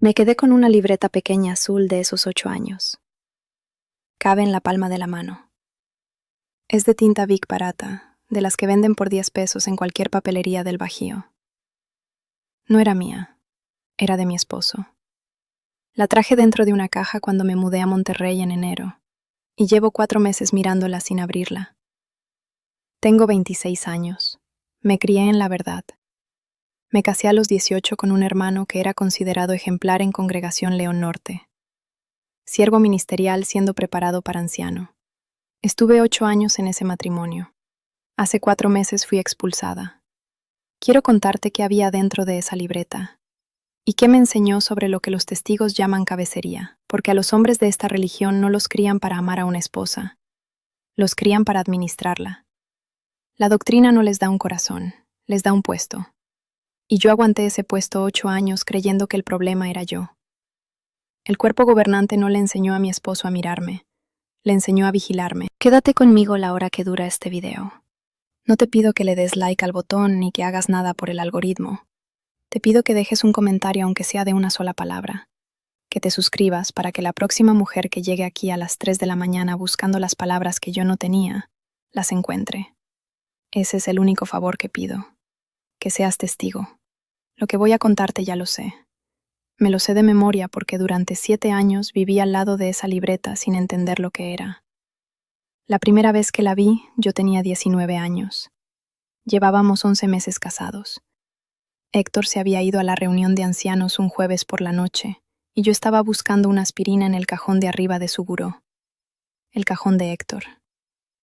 Me quedé con una libreta pequeña azul de esos 8 años. Cabe en la palma de la mano. Es de tinta Bic barata, de las que venden por 10 pesos en cualquier papelería del Bajío. No era mía, era de mi esposo. La traje dentro de una caja cuando me mudé a Monterrey en enero, y llevo 4 meses mirándola sin abrirla. Tengo 26 años. Me crié en la verdad. Me casé a los 18 con un hermano que era considerado ejemplar en Congregación León Norte. Siervo ministerial siendo preparado para anciano. Estuve 8 años en ese matrimonio. Hace 4 meses fui expulsada. Quiero contarte qué había dentro de esa libreta y qué me enseñó sobre lo que los testigos llaman cabecería, porque a los hombres de esta religión no los crían para amar a una esposa, los crían para administrarla. La doctrina no les da un corazón, les da un puesto. Y yo aguanté ese puesto 8 años creyendo que el problema era yo. El cuerpo gobernante no le enseñó a mi esposo a mirarme, le enseñó a vigilarme. Quédate conmigo la hora que dura este video. No te pido que le des like al botón ni que hagas nada por el algoritmo. Te pido que dejes un comentario aunque sea de una sola palabra. Que te suscribas para que la próxima mujer que llegue aquí a las 3 de la mañana buscando las palabras que yo no tenía, las encuentre. Ese es el único favor que pido. Que seas testigo. Lo que voy a contarte ya lo sé. Me lo sé de memoria porque durante 7 años viví al lado de esa libreta sin entender lo que era. La primera vez que la vi, yo tenía 19 años. Llevábamos 11 meses casados. Héctor se había ido a la reunión de ancianos un jueves por la noche, y yo estaba buscando una aspirina en el cajón de arriba de su buró. El cajón de Héctor.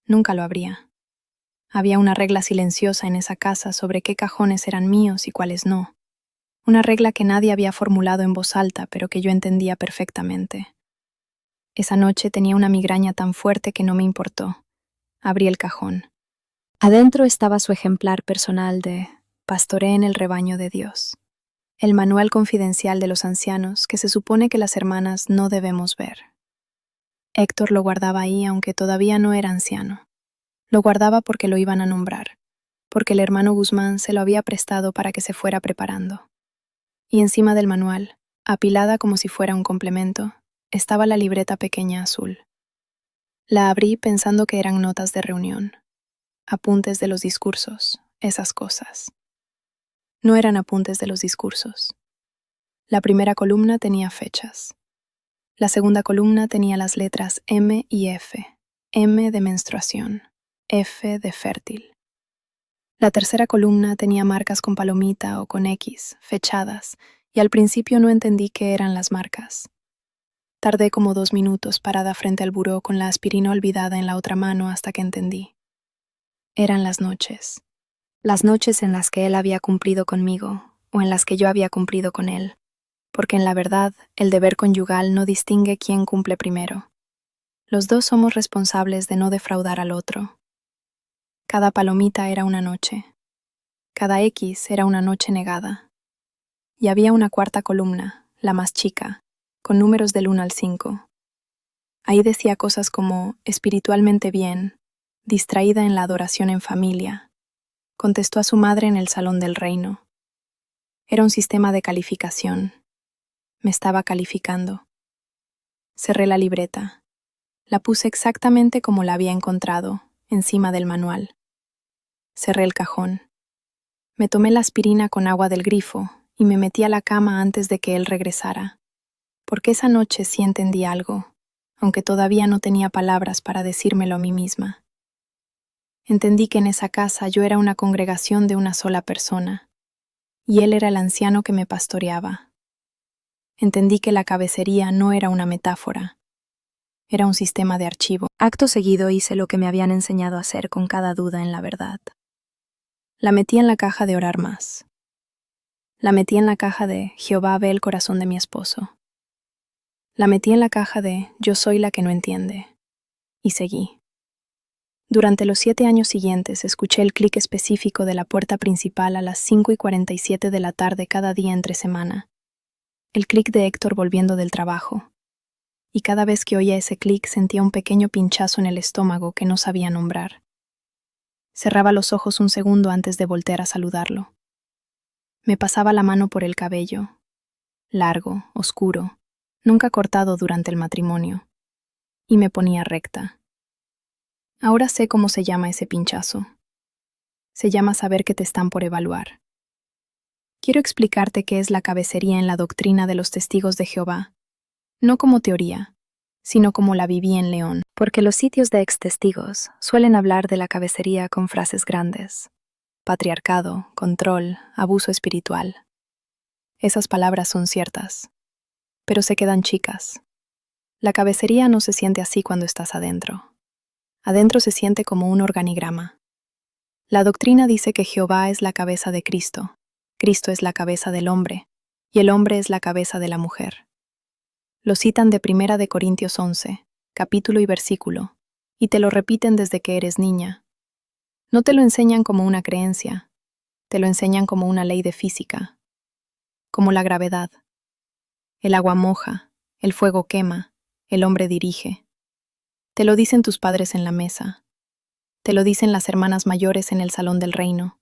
Nunca lo abría. Había una regla silenciosa en esa casa sobre qué cajones eran míos y cuáles no. Una regla que nadie había formulado en voz alta, pero que yo entendía perfectamente. Esa noche tenía una migraña tan fuerte que no me importó. Abrí el cajón. Adentro estaba su ejemplar personal de Pastoré en el rebaño de Dios, el manual confidencial de los ancianos que se supone que las hermanas no debemos ver. Héctor lo guardaba ahí aunque todavía no era anciano. Lo guardaba porque lo iban a nombrar, porque el hermano Guzmán se lo había prestado para que se fuera preparando. Y encima del manual, apilada como si fuera un complemento, estaba la libreta pequeña azul. La abrí pensando que eran notas de reunión, apuntes de los discursos, esas cosas. No eran apuntes de los discursos. La primera columna tenía fechas. La segunda columna tenía las letras M y F. M de menstruación, F de fértil. La tercera columna tenía marcas con palomita o con X, fechadas, y al principio no entendí qué eran las marcas. Tardé como 2 minutos parada frente al buró con la aspirina olvidada en la otra mano hasta que entendí. Eran las noches. Las noches en las que él había cumplido conmigo, o en las que yo había cumplido con él, porque en la verdad el deber conyugal no distingue quién cumple primero. Los dos somos responsables de no defraudar al otro. Cada palomita era una noche. Cada X era una noche negada. Y había una cuarta columna, la más chica, con números del 1 al 5. Ahí decía cosas como espiritualmente bien, distraída en la adoración en familia. Contestó a su madre en el salón del reino. Era un sistema de calificación. Me estaba calificando. Cerré la libreta. La puse exactamente como la había encontrado, encima del manual. Cerré el cajón. Me tomé la aspirina con agua del grifo y me metí a la cama antes de que él regresara. Porque esa noche sí entendí algo, aunque todavía no tenía palabras para decírmelo a mí misma. Entendí que en esa casa yo era una congregación de una sola persona, y él era el anciano que me pastoreaba. Entendí que la cabecería no era una metáfora, era un sistema de archivo. Acto seguido hice lo que me habían enseñado a hacer con cada duda en la verdad. La metí en la caja de orar más. La metí en la caja de Jehová ve el corazón de mi esposo. La metí en la caja de yo soy la que no entiende. Y seguí. Durante los 7 años siguientes escuché el clic específico de la puerta principal a las 5:47 de la tarde cada día entre semana. El clic de Héctor volviendo del trabajo. Y cada vez que oía ese clic sentía un pequeño pinchazo en el estómago que no sabía nombrar. Cerraba los ojos un segundo antes de voltear a saludarlo. Me pasaba la mano por el cabello. largo, oscuro, nunca cortado durante el matrimonio, y me ponía recta. Ahora sé cómo se llama ese pinchazo. Se llama saber que te están por evaluar. Quiero explicarte qué es la cabecería en la doctrina de los testigos de Jehová, no como teoría, sino como la viví en León, porque los sitios de ex-testigos suelen hablar de la cabecería con frases grandes: patriarcado, control, abuso espiritual. Esas palabras son ciertas, pero se quedan chicas. La cabecería no se siente así cuando estás adentro. Adentro se siente como un organigrama. La doctrina dice que Jehová es la cabeza de Cristo, Cristo es la cabeza del hombre, y el hombre es la cabeza de la mujer. Lo citan de 1 de Corintios 11, capítulo y versículo, y te lo repiten desde que eres niña. No te lo enseñan como una creencia, te lo enseñan como una ley de física, como la gravedad. El agua moja, el fuego quema, el hombre dirige. Te lo dicen tus padres en la mesa. Te lo dicen las hermanas mayores en el salón del reino.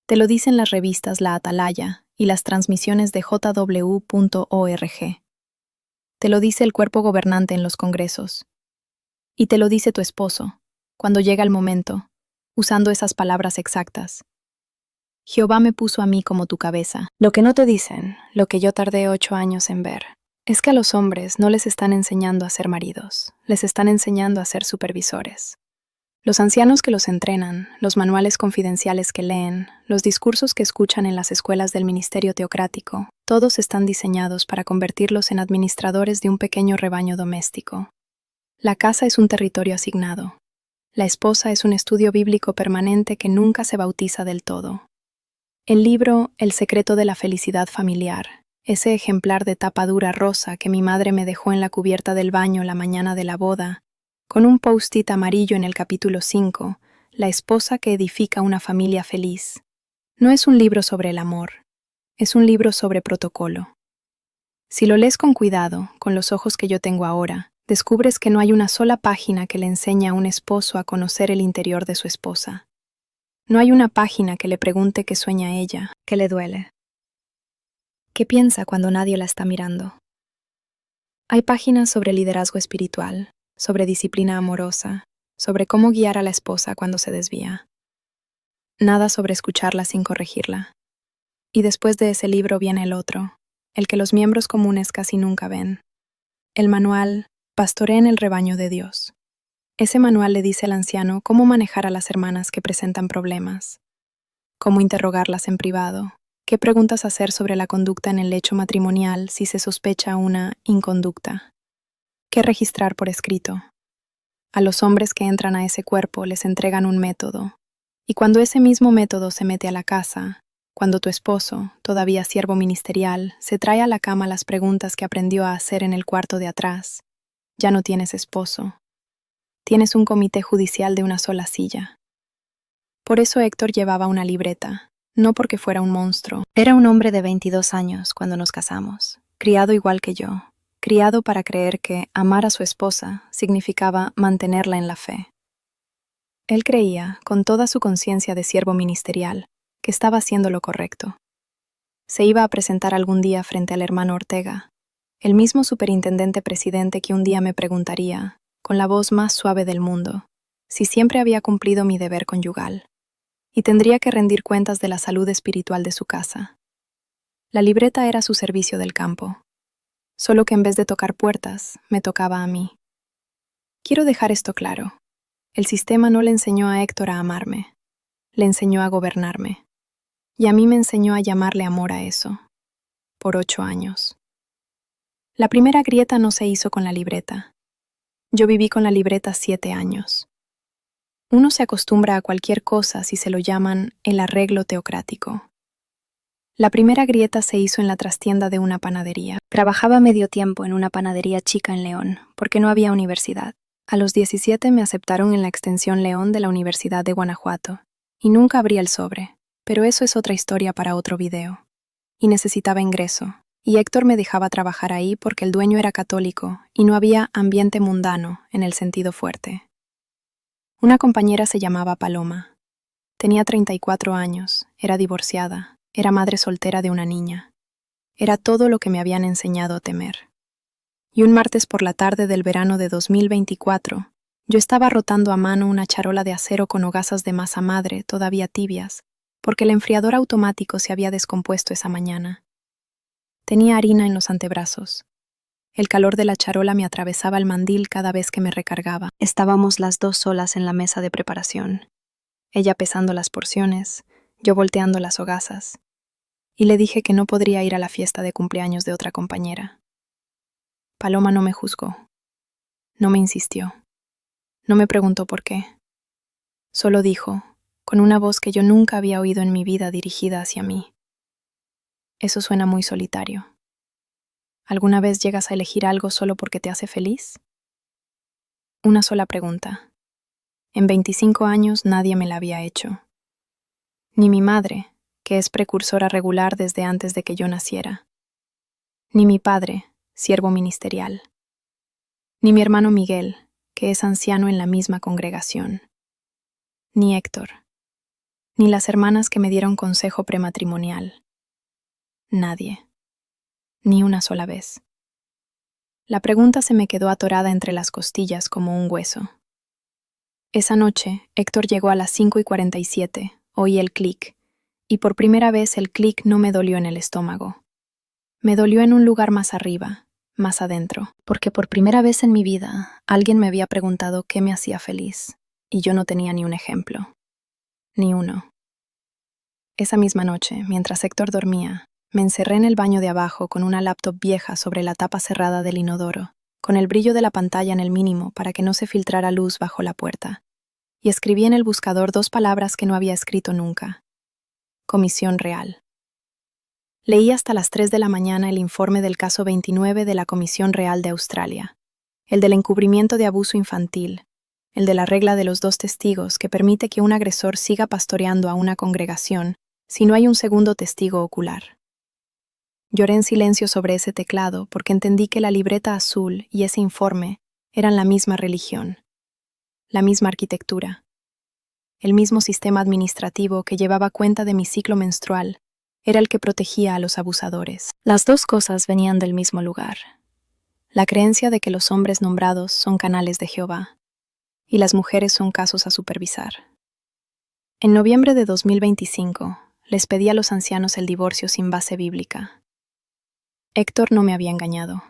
Te lo dicen las revistas La Atalaya y las transmisiones de jw.org. Te lo dice el cuerpo gobernante en los congresos. Y te lo dice tu esposo, cuando llega el momento, usando esas palabras exactas. Jehová me puso a mí como tu cabeza. Lo que no te dicen, lo que yo tardé 8 años en ver, es que a los hombres no les están enseñando a ser maridos, les están enseñando a ser supervisores. Los ancianos que los entrenan, los manuales confidenciales que leen, los discursos que escuchan en las escuelas del ministerio teocrático, todos están diseñados para convertirlos en administradores de un pequeño rebaño doméstico. La casa es un territorio asignado. La esposa es un estudio bíblico permanente que nunca se bautiza del todo. El libro El secreto de la felicidad familiar, ese ejemplar de tapa dura rosa que mi madre me dejó en la cubierta del baño la mañana de la boda, con un post-it amarillo en el capítulo 5, La esposa que edifica una familia feliz. No es un libro sobre el amor, es un libro sobre protocolo. Si lo lees con cuidado, con los ojos que yo tengo ahora, descubres que no hay una sola página que le enseñe a un esposo a conocer el interior de su esposa. No hay una página que le pregunte qué sueña ella, qué le duele, qué piensa cuando nadie la está mirando. Hay páginas sobre liderazgo espiritual, sobre disciplina amorosa, sobre cómo guiar a la esposa cuando se desvía. Nada sobre escucharla sin corregirla. Y después de ese libro viene el otro, el que los miembros comunes casi nunca ven. El manual Pastorea en el rebaño de Dios. Ese manual le dice al anciano cómo manejar a las hermanas que presentan problemas, cómo interrogarlas en privado, qué preguntas hacer sobre la conducta en el lecho matrimonial si se sospecha una inconducta, qué registrar por escrito. A los hombres que entran a ese cuerpo les entregan un método, y cuando ese mismo método se mete a la casa, cuando tu esposo, todavía siervo ministerial, se trae a la cama las preguntas que aprendió a hacer en el cuarto de atrás, ya no tienes esposo. Tienes un comité judicial de una sola silla. Por eso Héctor llevaba una libreta, no porque fuera un monstruo. Era un hombre de 22 años cuando nos casamos, criado igual que yo, criado para creer que amar a su esposa significaba mantenerla en la fe. Él creía, con toda su conciencia de siervo ministerial, que estaba haciendo lo correcto. Se iba a presentar algún día frente al hermano Ortega, el mismo superintendente presidente que un día me preguntaría, con la voz más suave del mundo, si siempre había cumplido mi deber conyugal, y tendría que rendir cuentas de la salud espiritual de su casa. La libreta era su servicio del campo, solo que en vez de tocar puertas, me tocaba a mí. Quiero dejar esto claro. El sistema no le enseñó a Héctor a amarme, le enseñó a gobernarme, y a mí me enseñó a llamarle amor a eso, por 8 años. La primera grieta no se hizo con la libreta. Yo viví con la libreta 7 años. Uno se acostumbra a cualquier cosa si se lo llaman el arreglo teocrático. La primera grieta se hizo en la trastienda de una panadería. Trabajaba medio tiempo en una panadería chica en León, porque no había universidad. A los 17 me aceptaron en la extensión León de la Universidad de Guanajuato, y nunca abrí el sobre, pero eso es otra historia para otro video. Y necesitaba ingreso, y Héctor me dejaba trabajar ahí porque el dueño era católico y no había ambiente mundano en el sentido fuerte. Una compañera se llamaba Paloma. Tenía 34 años, era divorciada, era madre soltera de una niña. Era todo lo que me habían enseñado a temer. Y un martes por la tarde del verano de 2024, yo estaba rotando a mano una charola de acero con hogazas de masa madre todavía tibias, porque el enfriador automático se había descompuesto esa mañana. Tenía harina en los antebrazos. El calor de la charola me atravesaba el mandil cada vez que me recargaba. Estábamos las dos solas en la mesa de preparación, ella pesando las porciones, yo volteando las hogazas, y le dije que no podría ir a la fiesta de cumpleaños de otra compañera. Paloma no me juzgó, no me insistió, no me preguntó por qué. Solo dijo, con una voz que yo nunca había oído en mi vida dirigida hacia mí: eso suena muy solitario. ¿Alguna vez llegas a elegir algo solo porque te hace feliz? Una sola pregunta. En 25 años nadie me la había hecho. Ni mi madre, que es precursora regular desde antes de que yo naciera. Ni mi padre, siervo ministerial. Ni mi hermano Miguel, que es anciano en la misma congregación. Ni Héctor. Ni las hermanas que me dieron consejo prematrimonial. Nadie. Ni una sola vez. La pregunta se me quedó atorada entre las costillas como un hueso. Esa noche, Héctor llegó a las 5:47, oí el clic, y por primera vez el clic no me dolió en el estómago. Me dolió en un lugar más arriba, más adentro, porque por primera vez en mi vida alguien me había preguntado qué me hacía feliz, y yo no tenía ni un ejemplo. Ni uno. Esa misma noche, mientras Héctor dormía, me encerré en el baño de abajo con una laptop vieja sobre la tapa cerrada del inodoro, con el brillo de la pantalla en el mínimo para que no se filtrara luz bajo la puerta, y escribí en el buscador 2 palabras que no había escrito nunca: Comisión Real. Leí hasta las 3 de la mañana el informe del caso 29 de la Comisión Real de Australia, el del encubrimiento de abuso infantil, el de la regla de los 2 testigos que permite que un agresor siga pastoreando a una congregación si no hay un segundo testigo ocular. Lloré en silencio sobre ese teclado porque entendí que la libreta azul y ese informe eran la misma religión, la misma arquitectura, el mismo sistema administrativo que llevaba cuenta de mi ciclo menstrual era el que protegía a los abusadores. Las dos cosas venían del mismo lugar: la creencia de que los hombres nombrados son canales de Jehová y las mujeres son casos a supervisar. En noviembre de 2025, les pedí a los ancianos el divorcio sin base bíblica. Héctor no me había engañado.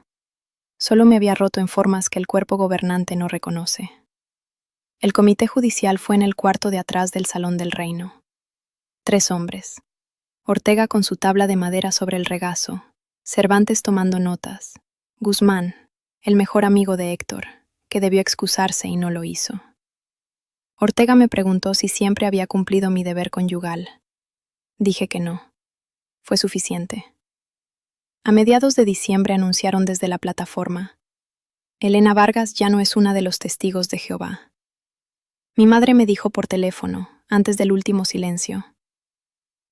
Solo me había roto en formas que el cuerpo gobernante no reconoce. El comité judicial fue en el cuarto de atrás del Salón del Reino. 3 hombres. Ortega con su tabla de madera sobre el regazo, Cervantes tomando notas, Guzmán, el mejor amigo de Héctor, que debió excusarse y no lo hizo. Ortega me preguntó si siempre había cumplido mi deber conyugal. Dije que no. Fue suficiente. A mediados de diciembre anunciaron desde la plataforma: Elena Vargas ya no es una de los testigos de Jehová. Mi madre me dijo por teléfono, antes del último silencio: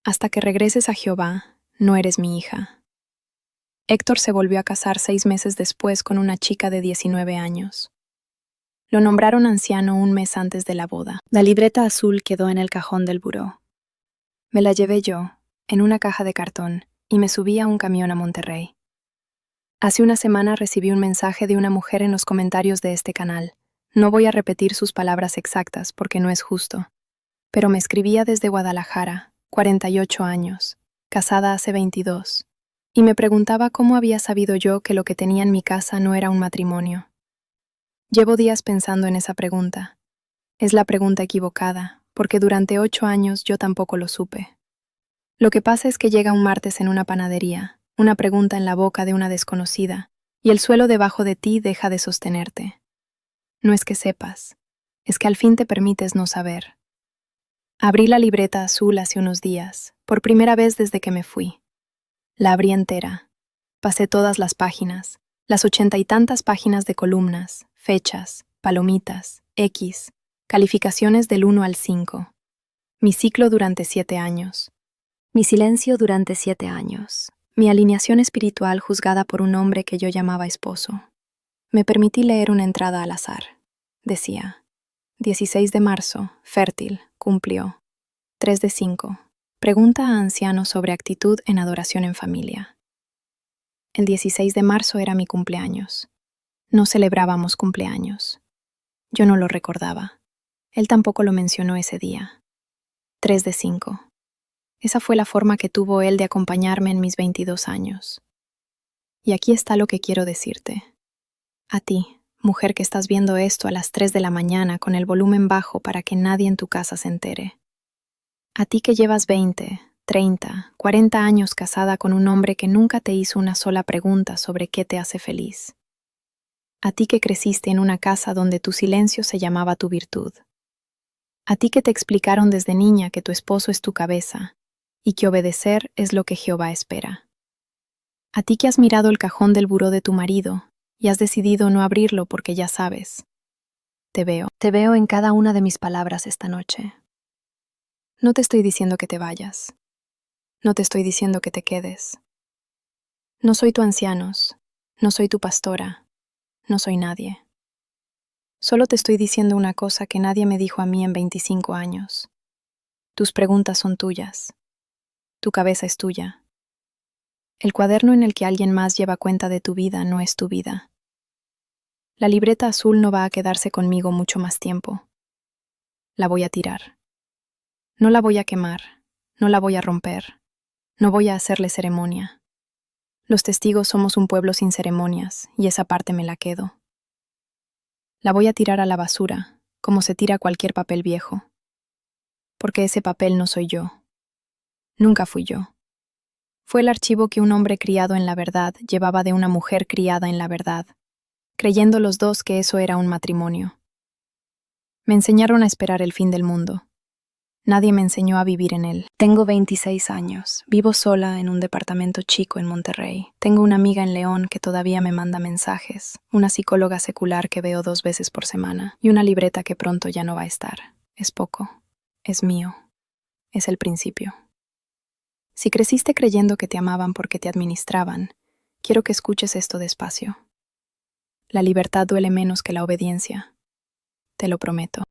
hasta que regreses a Jehová, no eres mi hija. Héctor se volvió a casar 6 meses después con una chica de 19 años. Lo nombraron anciano un mes antes de la boda. La libreta azul quedó en el cajón del buró. Me la llevé yo, en una caja de cartón, y me subí a un camión a Monterrey. Hace una semana recibí un mensaje de una mujer en los comentarios de este canal. No voy a repetir sus palabras exactas porque no es justo, pero me escribía desde Guadalajara, 48 años, casada hace 22, y me preguntaba cómo había sabido yo que lo que tenía en mi casa no era un matrimonio. Llevo días pensando en esa pregunta. Es la pregunta equivocada, porque durante 8 años yo tampoco lo supe. Lo que pasa es que llega un martes en una panadería, una pregunta en la boca de una desconocida, y el suelo debajo de ti deja de sostenerte. No es que sepas, es que al fin te permites no saber. Abrí la libreta azul hace unos días, por primera vez desde que me fui. La abrí entera. Pasé todas las páginas, las 80 y tantas páginas de columnas, fechas, palomitas, X, calificaciones del 1 al 5. Mi ciclo durante 7 años. Mi silencio durante 7 años. Mi alineación espiritual juzgada por un hombre que yo llamaba esposo. Me permití leer una entrada al azar. Decía: 16 de marzo, fértil, cumplió. 3 de 5. Pregunta a ancianos sobre actitud en adoración en familia. El 16 de marzo era mi cumpleaños. No celebrábamos cumpleaños. Yo no lo recordaba. Él tampoco lo mencionó ese día. 3 de 5. Esa fue la forma que tuvo él de acompañarme en mis 22 años. Y aquí está lo que quiero decirte. A ti, mujer que estás viendo esto a las 3 de la mañana con el volumen bajo para que nadie en tu casa se entere. A ti que llevas 20, 30, 40 años casada con un hombre que nunca te hizo una sola pregunta sobre qué te hace feliz. A ti que creciste en una casa donde tu silencio se llamaba tu virtud. A ti que te explicaron desde niña que tu esposo es tu cabeza y que obedecer es lo que Jehová espera. A ti que has mirado el cajón del buró de tu marido y has decidido no abrirlo porque ya sabes. Te veo en cada una de mis palabras esta noche. No te estoy diciendo que te vayas. No te estoy diciendo que te quedes. No soy tu ancianos, no soy tu pastora, no soy nadie. Solo te estoy diciendo una cosa que nadie me dijo a mí en 25 años. Tus preguntas son tuyas. Tu cabeza es tuya. El cuaderno en el que alguien más lleva cuenta de tu vida no es tu vida. La libreta azul no va a quedarse conmigo mucho más tiempo. La voy a tirar. No la voy a quemar, no la voy a romper, no voy a hacerle ceremonia. Los testigos somos un pueblo sin ceremonias, y esa parte me la quedo. La voy a tirar a la basura, como se tira cualquier papel viejo. Porque ese papel no soy yo. Nunca fui yo. Fue el archivo que un hombre criado en la verdad llevaba de una mujer criada en la verdad, creyendo los dos que eso era un matrimonio. Me enseñaron a esperar el fin del mundo. Nadie me enseñó a vivir en él. Tengo 26 años, vivo sola en un departamento chico en Monterrey. Tengo una amiga en León que todavía me manda mensajes, una psicóloga secular que veo 2 veces por semana y una libreta que pronto ya no va a estar. Es poco, es mío, es el principio. Si creciste creyendo que te amaban porque te administraban, quiero que escuches esto despacio. La libertad duele menos que la obediencia. Te lo prometo.